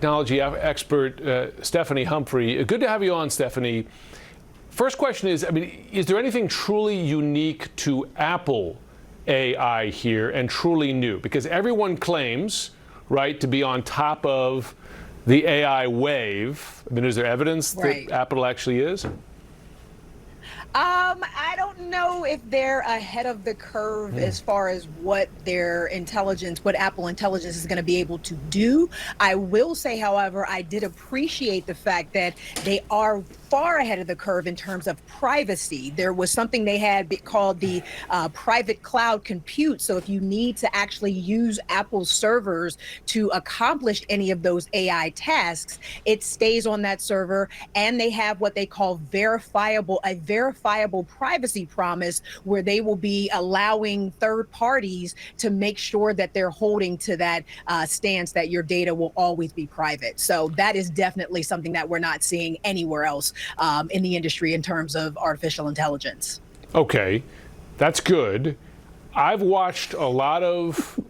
Technology expert Stephanie Humphrey. Good to have you on, Stephanie. First question is, is there anything truly unique to Apple AI here and truly new? Because everyone claims, right, to be on top of the AI wave. Is there evidence that Apple actually is? I don't know if they're ahead of the curve as far as what their intelligence, what Apple intelligence is going to be able to do. I will say, however, I did appreciate the fact that they are far ahead of the curve in terms of privacy. There was something they had called the private cloud compute. So if you need to actually use Apple's servers to accomplish any of those AI tasks, it stays on that server, and they have what they call a verifiable privacy promise, where they will be allowing third parties to make sure that they're holding to that stance that your data will always be private. So that is definitely something that we're not seeing anywhere else in the industry in terms of artificial intelligence. Okay, that's good. I've watched a lot of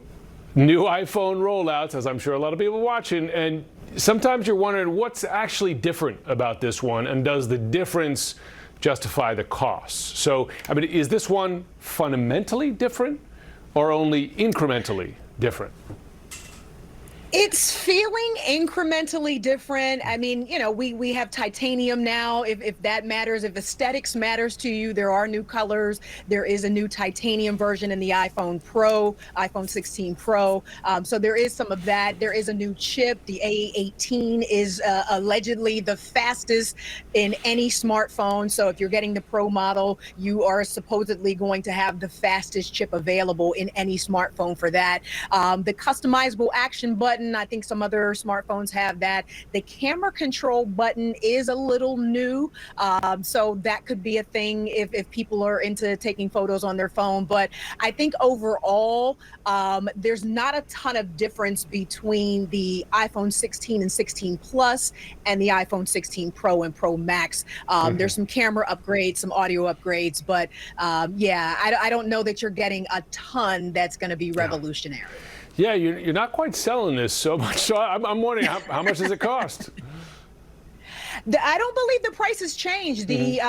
new iPhone rollouts, as I'm sure a lot of people are watching, and sometimes you're wondering what's actually different about this one, and does the difference justify the costs? So, is this one fundamentally different or only incrementally different? It's feeling incrementally different. We have titanium now, if that matters. If aesthetics matters to you, there are new colors. There is a new titanium version in the iPhone Pro, iPhone 16 Pro. So there is some of that. There is a new chip. The A18 is allegedly the fastest in any smartphone. So if you're getting the Pro model, you are supposedly going to have the fastest chip available in any smartphone for that. The customizable action button, I think some other smartphones have that. The camera control button is a little new, so that could be a thing if people are into taking photos on their phone. But I think overall, there's not a ton of difference between the iPhone 16 and 16 Plus and the iPhone 16 Pro and Pro Max. There's some camera upgrades, some audio upgrades, but I don't know that you're getting a ton that's going to be revolutionary. Yeah, you're not quite selling this so much. So I'm wondering, how much does it cost? I don't believe the price has changed. The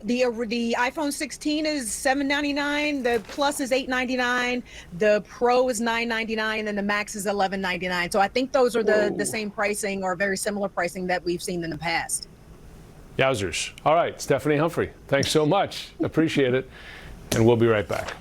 iPhone 16 is $799, the Plus is $899, the Pro is $999, and the Max is $1199. So I think those are the same pricing or very similar pricing that we've seen in the past. Yowzers. All right, Stephanie Humphrey, thanks so much. Appreciate it. And we'll be right back.